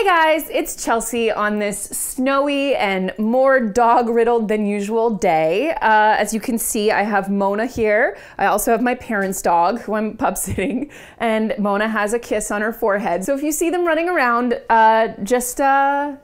Hey guys, it's Chelsea on this snowy and more dog-riddled than usual day. As you can see, I have Mona here. I also have my parents' dog, who I'm pup sitting, and Mona has a kiss on her forehead. So if you see them running around, just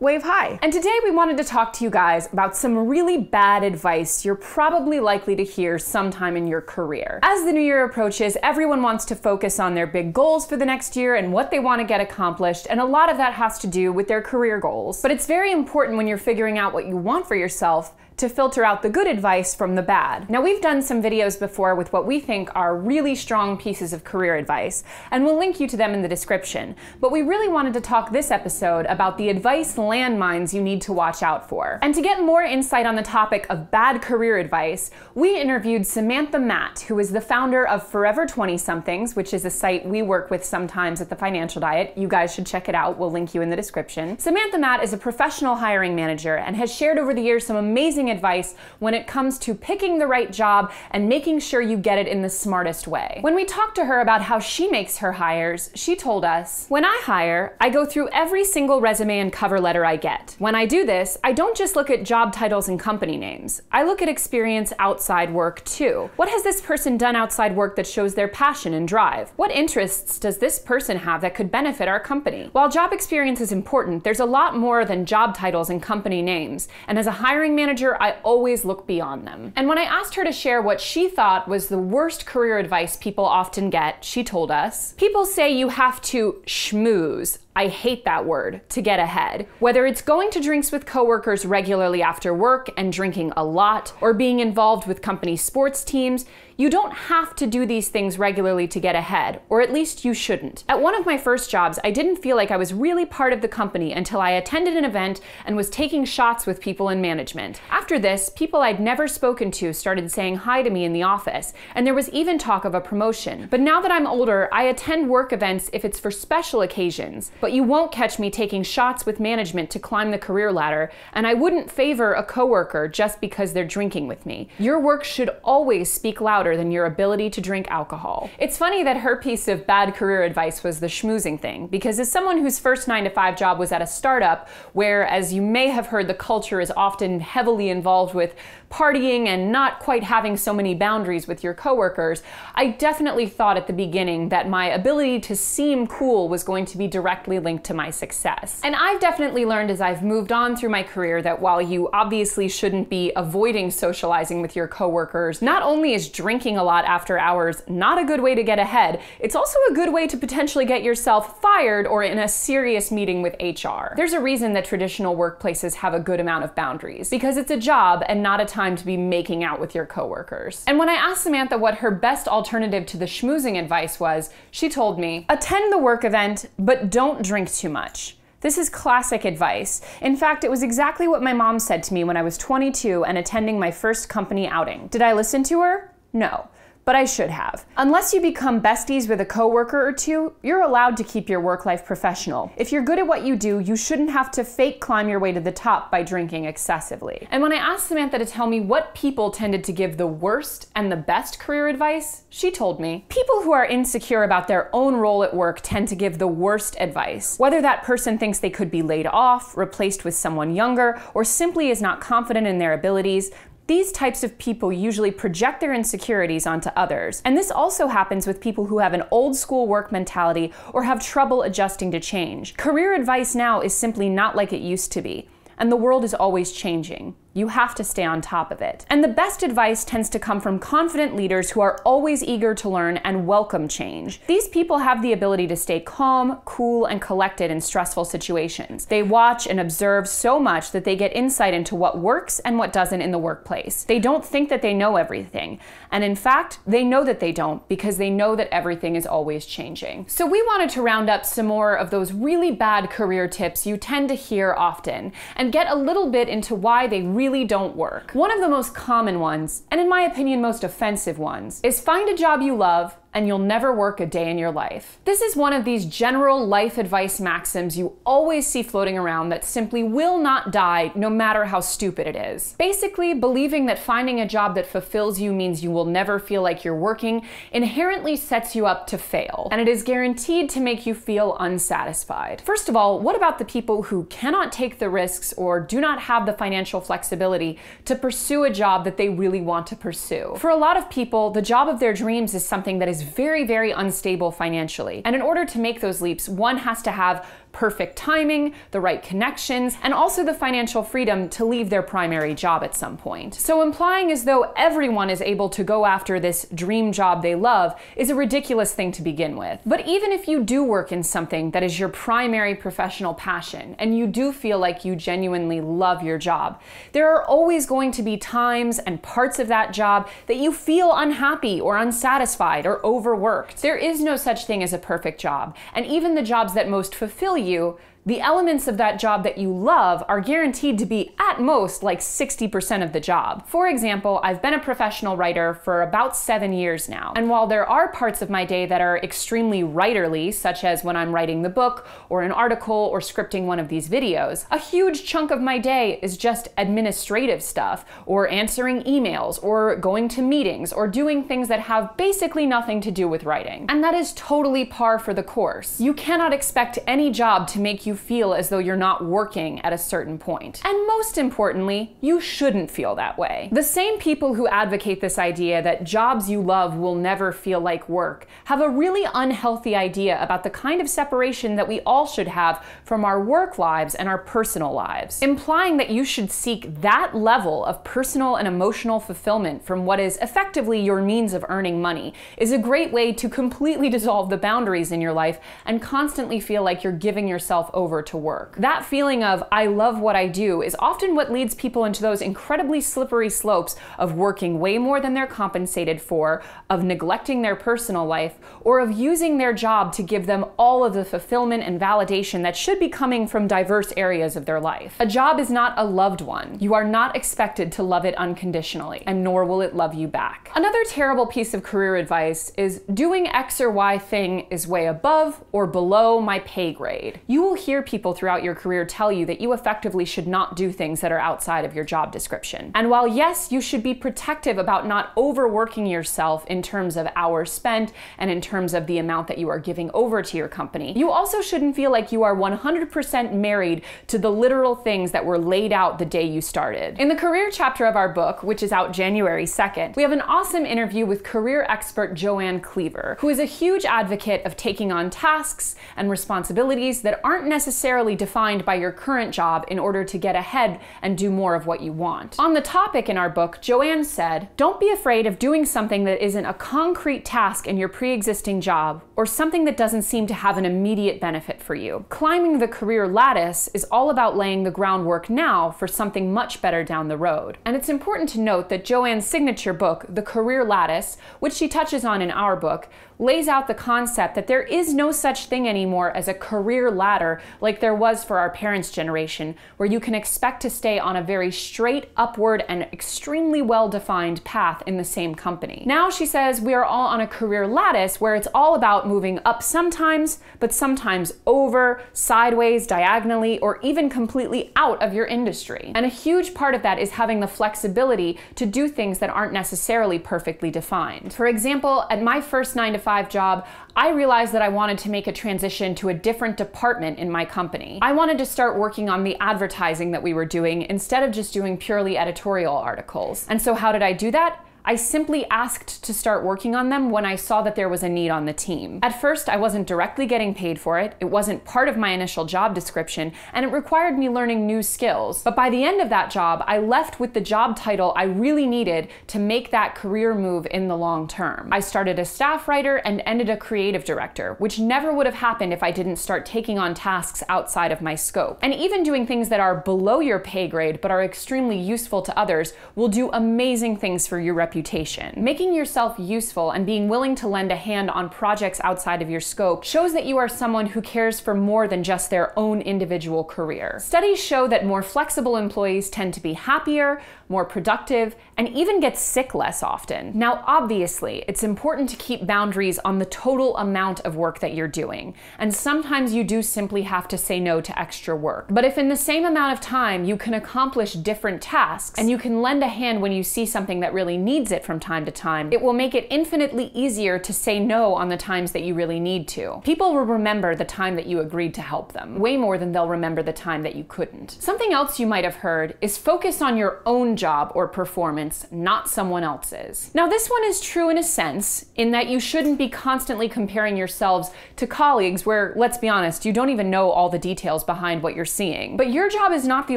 wave hi. And today we wanted to talk to you guys about some really bad advice you're probably likely to hear sometime in your career. As the new year approaches, everyone wants to focus on their big goals for the next year and what they want to get accomplished, and a lot of that has to do with their career goals. But it's very important when you're figuring out what you want for yourself to filter out the good advice from the bad. Now, we've done some videos before with what we think are really strong pieces of career advice, and we'll link you to them in the description. But we really wanted to talk this episode about the advice landmines you need to watch out for. And to get more insight on the topic of bad career advice, we interviewed Samantha Matt, who is the founder of Forever 20-somethings, which is a site we work with sometimes at the Financial Diet. You guys should check it out. We'll link you in the description. Samantha Matt is a professional hiring manager and has shared over the years some amazing advice when it comes to picking the right job and making sure you get it in the smartest way. When we talked to her about how she makes her hires, she told us, "When I hire, I go through every single resume and cover letter I get. When I do this, I don't just look at job titles and company names. I look at experience outside work too. What has this person done outside work that shows their passion and drive? What interests does this person have that could benefit our company?" While job experience is important, there's a lot more than job titles and company names, and as a hiring manager, I always look beyond them. And when I asked her to share what she thought was the worst career advice people often get, she told us, "People say you have to schmooze. I hate that word, to get ahead. Whether it's going to drinks with coworkers regularly after work and drinking a lot, or being involved with company sports teams, you don't have to do these things regularly to get ahead, or at least you shouldn't. At one of my first jobs, I didn't feel like I was really part of the company until I attended an event and was taking shots with people in management. After this, people I'd never spoken to started saying hi to me in the office, and there was even talk of a promotion. But now that I'm older, I attend work events if it's for special occasions. But you won't catch me taking shots with management to climb the career ladder, and I wouldn't favor a coworker just because they're drinking with me. Your work should always speak louder than your ability to drink alcohol." It's funny that her piece of bad career advice was the schmoozing thing, because as someone whose first 9-to-5 job was at a startup, where, as you may have heard, the culture is often heavily involved with partying and not quite having so many boundaries with your coworkers, I definitely thought at the beginning that my ability to seem cool was going to be directly linked to my success. And I've definitely learned as I've moved on through my career that while you obviously shouldn't be avoiding socializing with your coworkers, not only is drinking a lot after hours not a good way to get ahead, it's also a good way to potentially get yourself fired or in a serious meeting with HR. There's a reason that traditional workplaces have a good amount of boundaries, because it's a job and not a time to be making out with your coworkers. And when I asked Samantha what her best alternative to the schmoozing advice was, she told me, "Attend the work event, but don't drink too much." This is classic advice. In fact, it was exactly what my mom said to me when I was 22 and attending my first company outing. Did I listen to her? No. But I should have. Unless you become besties with a coworker or two, you're allowed to keep your work life professional. If you're good at what you do, you shouldn't have to fake climb your way to the top by drinking excessively. And when I asked Samantha to tell me what people tended to give the worst and the best career advice, she told me, "People who are insecure about their own role at work tend to give the worst advice. Whether that person thinks they could be laid off, replaced with someone younger, or simply is not confident in their abilities, these types of people usually project their insecurities onto others. And this also happens with people who have an old school work mentality or have trouble adjusting to change. Career advice now is simply not like it used to be, and the world is always changing. You have to stay on top of it. And the best advice tends to come from confident leaders who are always eager to learn and welcome change. These people have the ability to stay calm, cool, and collected in stressful situations. They watch and observe so much that they get insight into what works and what doesn't in the workplace. They don't think that they know everything. And in fact, they know that they don't, because they know that everything is always changing. So we wanted to round up some more of those really bad career tips you tend to hear often, and get a little bit into why they really don't work. One of the most common ones, and in my opinion most offensive ones, is find a job you love and you'll never work a day in your life. This is one of these general life advice maxims you always see floating around that simply will not die no matter how stupid it is. Basically, believing that finding a job that fulfills you means you will never feel like you're working inherently sets you up to fail, and it is guaranteed to make you feel unsatisfied. First of all, what about the people who cannot take the risks or do not have the financial flexibility to pursue a job that they really want to pursue? For a lot of people, the job of their dreams is something that is very, very unstable financially. And in order to make those leaps, one has to have perfect timing, the right connections, and also the financial freedom to leave their primary job at some point. So implying as though everyone is able to go after this dream job they love is a ridiculous thing to begin with. But even if you do work in something that is your primary professional passion, and you do feel like you genuinely love your job, there are always going to be times and parts of that job that you feel unhappy or unsatisfied or overworked. There is no such thing as a perfect job, and even the jobs that most fulfill you, the elements of that job that you love are guaranteed to be at most like 60% of the job. For example, I've been a professional writer for about 7 years now, and while there are parts of my day that are extremely writerly, such as when I'm writing the book or an article or scripting one of these videos, a huge chunk of my day is just administrative stuff, or answering emails, or going to meetings, or doing things that have basically nothing to do with writing. And that is totally par for the course. You cannot expect any job to make you feel as though you're not working at a certain point. And most importantly, you shouldn't feel that way. The same people who advocate this idea that jobs you love will never feel like work have a really unhealthy idea about the kind of separation that we all should have from our work lives and our personal lives. Implying that you should seek that level of personal and emotional fulfillment from what is effectively your means of earning money is a great way to completely dissolve the boundaries in your life and constantly feel like you're giving yourself over to work. That feeling of I love what I do is often what leads people into those incredibly slippery slopes of working way more than they're compensated for, of neglecting their personal life, or of using their job to give them all of the fulfillment and validation that should be coming from diverse areas of their life. A job is not a loved one. You are not expected to love it unconditionally, and nor will it love you back. Another terrible piece of career advice is doing X or Y thing is way above or below my pay grade. You will hear people throughout your career tell you that you effectively should not do things that are outside of your job description. And while yes, you should be protective about not overworking yourself in terms of hours spent and in terms of the amount that you are giving over to your company, you also shouldn't feel like you are 100% married to the literal things that were laid out the day you started. In the career chapter of our book, which is out January 2nd, we have an awesome interview with career expert Joanne Cleaver, who is a huge advocate of taking on tasks and responsibilities that aren't necessarily defined by your current job in order to get ahead and do more of what you want. On the topic in our book, Joanne said, "Don't be afraid of doing something that isn't a concrete task in your pre-existing job or something that doesn't seem to have an immediate benefit for you. Climbing the career lattice is all about laying the groundwork now for something much better down the road." And it's important to note that Joanne's signature book, The Career Lattice, which she touches on in our book, lays out the concept that there is no such thing anymore as a career ladder like there was for our parents' generation, where you can expect to stay on a very straight, upward, and extremely well-defined path in the same company. Now, she says, we are all on a career lattice where it's all about moving up sometimes, but sometimes over, sideways, diagonally, or even completely out of your industry. And a huge part of that is having the flexibility to do things that aren't necessarily perfectly defined. For example, at my first 9-to-5 job, I realized that I wanted to make a transition to a different department in my company. I wanted to start working on the advertising that we were doing instead of just doing purely editorial articles. And so how did I do that? I simply asked to start working on them when I saw that there was a need on the team. At first, I wasn't directly getting paid for it, it wasn't part of my initial job description, and it required me learning new skills. But by the end of that job, I left with the job title I really needed to make that career move in the long term. I started as staff writer and ended a creative director, which never would have happened if I didn't start taking on tasks outside of my scope. And even doing things that are below your pay grade but are extremely useful to others will do amazing things for your reputation reputation. Making yourself useful and being willing to lend a hand on projects outside of your scope shows that you are someone who cares for more than just their own individual career. Studies show that more flexible employees tend to be happier, more productive, and even get sick less often. Now, obviously, it's important to keep boundaries on the total amount of work that you're doing, and sometimes you do simply have to say no to extra work. But if in the same amount of time you can accomplish different tasks, and you can lend a hand when you see something that really needs it from time to time, it will make it infinitely easier to say no on the times that you really need to. People will remember the time that you agreed to help them, way more than they'll remember the time that you couldn't. Something else you might have heard is focus on your own job or performance, not someone else's. Now, this one is true in a sense, in that you shouldn't be constantly comparing yourselves to colleagues where, let's be honest, you don't even know all the details behind what you're seeing. But your job is not the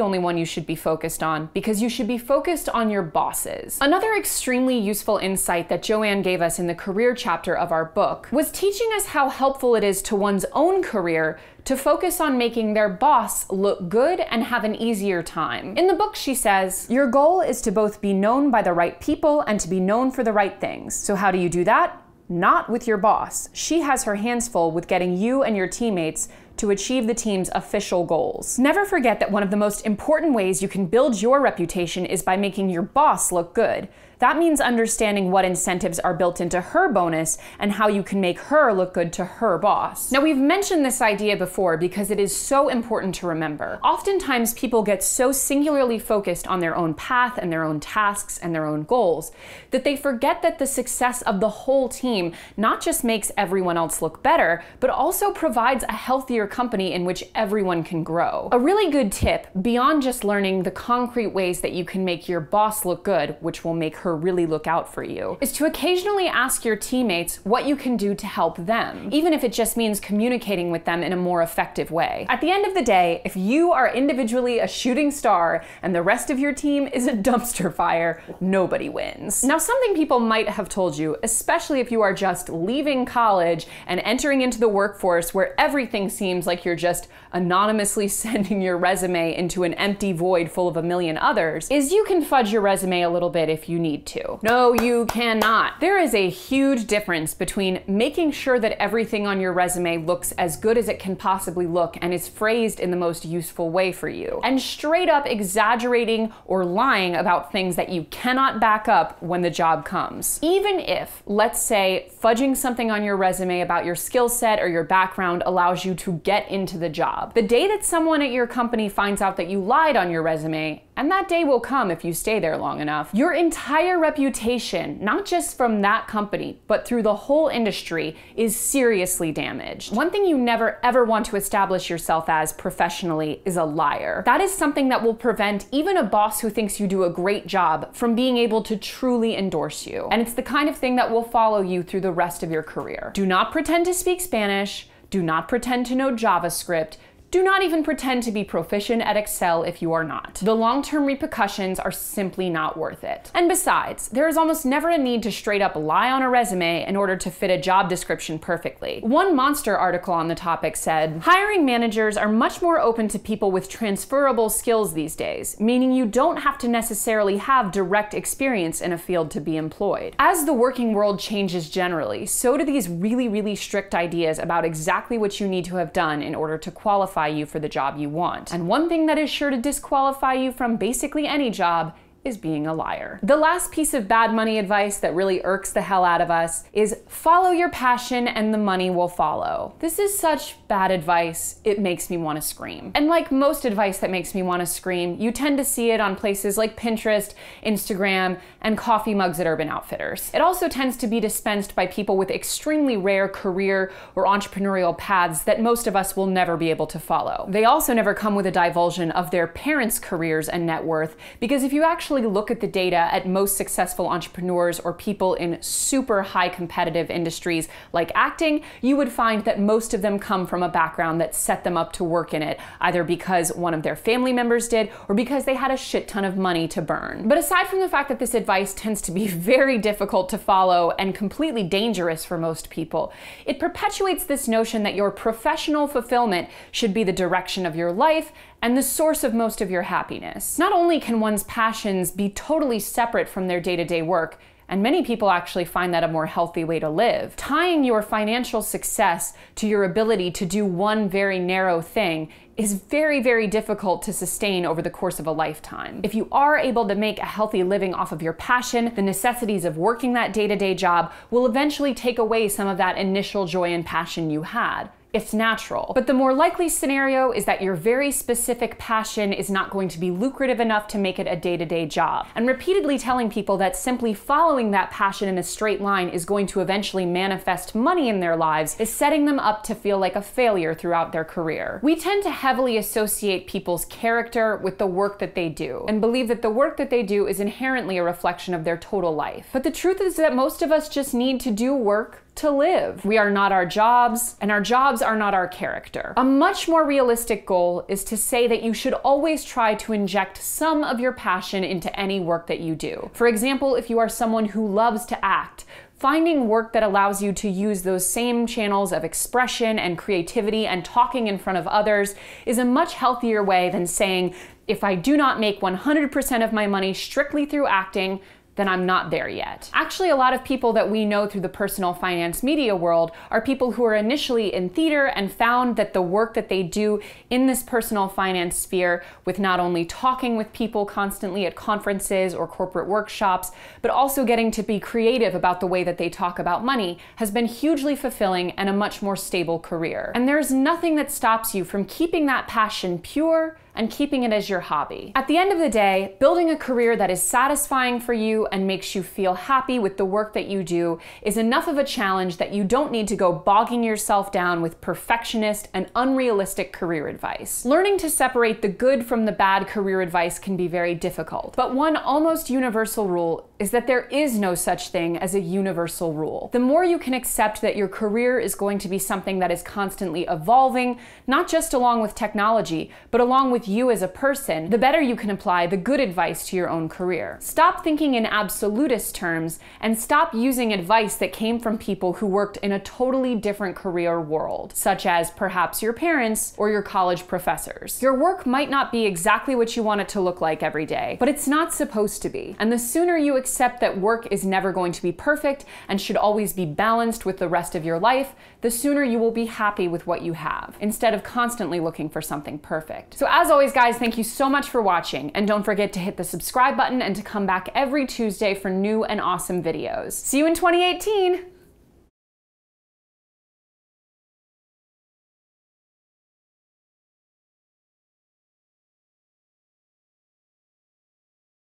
only one you should be focused on, because you should be focused on your bosses. Another extremely useful insight that Joanne gave us in the career chapter of our book was teaching us how helpful it is to one's own career to focus on making their boss look good and have an easier time. In the book, she says, your goal is to both be known by the right people and to be known for the right things. So how do you do that? Not with your boss. She has her hands full with getting you and your teammates to achieve the team's official goals. Never forget that one of the most important ways you can build your reputation is by making your boss look good. That means understanding what incentives are built into her bonus and how you can make her look good to her boss. Now, we've mentioned this idea before because it is so important to remember. Oftentimes, people get so singularly focused on their own path and their own tasks and their own goals that they forget that the success of the whole team not just makes everyone else look better, but also provides a healthier company in which everyone can grow. A really good tip, beyond just learning the concrete ways that you can make your boss look good, which will make her really look out for you, is to occasionally ask your teammates what you can do to help them, even if it just means communicating with them in a more effective way. At the end of the day, if you are individually a shooting star and the rest of your team is a dumpster fire, nobody wins. Now, something people might have told you, especially if you are just leaving college and entering into the workforce where everything seems like you're just anonymously sending your resume into an empty void full of a million others, is you can fudge your resume a little bit if you need to. No, you cannot. There is a huge difference between making sure that everything on your resume looks as good as it can possibly look and is phrased in the most useful way for you, and straight up exaggerating or lying about things that you cannot back up when the job comes. Even if, let's say, fudging something on your resume about your skill set or your background allows you to get into the job. The day that someone at your company finds out that you lied on your resume, and that day will come if you stay there long enough, your entire reputation, not just from that company, but through the whole industry, is seriously damaged. One thing you never ever want to establish yourself as professionally is a liar. That is something that will prevent even a boss who thinks you do a great job from being able to truly endorse you. And it's the kind of thing that will follow you through the rest of your career. Do not pretend to speak Spanish. Do not pretend to know JavaScript. Do not even pretend to be proficient at Excel if you are not. The long-term repercussions are simply not worth it. And besides, there is almost never a need to straight up lie on a resume in order to fit a job description perfectly. One Monster article on the topic said, hiring managers are much more open to people with transferable skills these days, meaning you don't have to necessarily have direct experience in a field to be employed. As the working world changes generally, so do these really strict ideas about exactly what you need to have done in order to qualify you for the job you want. And one thing that is sure to disqualify you from basically any job is being a liar. The last piece of bad money advice that really irks the hell out of us is follow your passion and the money will follow. This is such bad advice, it makes me want to scream. And like most advice that makes me want to scream, you tend to see it on places like Pinterest, Instagram, and coffee mugs at Urban Outfitters. It also tends to be dispensed by people with extremely rare career or entrepreneurial paths that most of us will never be able to follow. They also never come with a divulsion of their parents' careers and net worth, because if you actually look at the data at most successful entrepreneurs or people in super high competitive industries like acting, you would find that most of them come from a background that set them up to work in it, either because one of their family members did or because they had a shit ton of money to burn. But aside from the fact that this advice tends to be very difficult to follow and completely dangerous for most people, it perpetuates this notion that your professional fulfillment should be the direction of your life and the source of most of your happiness. Not only can one's passions be totally separate from their day-to-day work, And many people actually find that a more healthy way to live. Tying your financial success to your ability to do one very narrow thing is very, very difficult to sustain over the course of a lifetime. If you are able to make a healthy living off of your passion, the necessities of working that day-to-day job will eventually take away some of that initial joy and passion you had. It's natural. But the more likely scenario is that your very specific passion is not going to be lucrative enough to make it a day-to-day job. And repeatedly telling people that simply following that passion in a straight line is going to eventually manifest money in their lives is setting them up to feel like a failure throughout their career. We tend to heavily associate people's character with the work that they do, and believe that the work that they do is inherently a reflection of their total life. But the truth is that most of us just need to do work to live. We are not our jobs, and our jobs are not our character. A much more realistic goal is to say that you should always try to inject some of your passion into any work that you do. For example, if you are someone who loves to act, finding work that allows you to use those same channels of expression and creativity and talking in front of others is a much healthier way than saying, if I do not make 100% of my money strictly through acting, then I'm not there yet. Actually, a lot of people that we know through the personal finance media world are people who are initially in theater and found that the work that they do in this personal finance sphere, with not only talking with people constantly at conferences or corporate workshops, but also getting to be creative about the way that they talk about money, has been hugely fulfilling and a much more stable career. And there's nothing that stops you from keeping that passion pure and keeping it as your hobby. At the end of the day, building a career that is satisfying for you and makes you feel happy with the work that you do is enough of a challenge that you don't need to go bogging yourself down with perfectionist and unrealistic career advice. Learning to separate the good from the bad career advice can be very difficult, but one almost universal rule is that there is no such thing as a universal rule. The more you can accept that your career is going to be something that is constantly evolving, not just along with technology, but along with you as a person, the better you can apply the good advice to your own career. Stop thinking in absolutist terms and stop using advice that came from people who worked in a totally different career world, such as perhaps your parents or your college professors. Your work might not be exactly what you want it to look like every day, but it's not supposed to be. And the sooner you accept that work is never going to be perfect and should always be balanced with the rest of your life, the sooner you will be happy with what you have, instead of constantly looking for something perfect. So as always, guys, thank you so much for watching, and don't forget to hit the subscribe button and to come back every Tuesday for new and awesome videos. See you in 2018!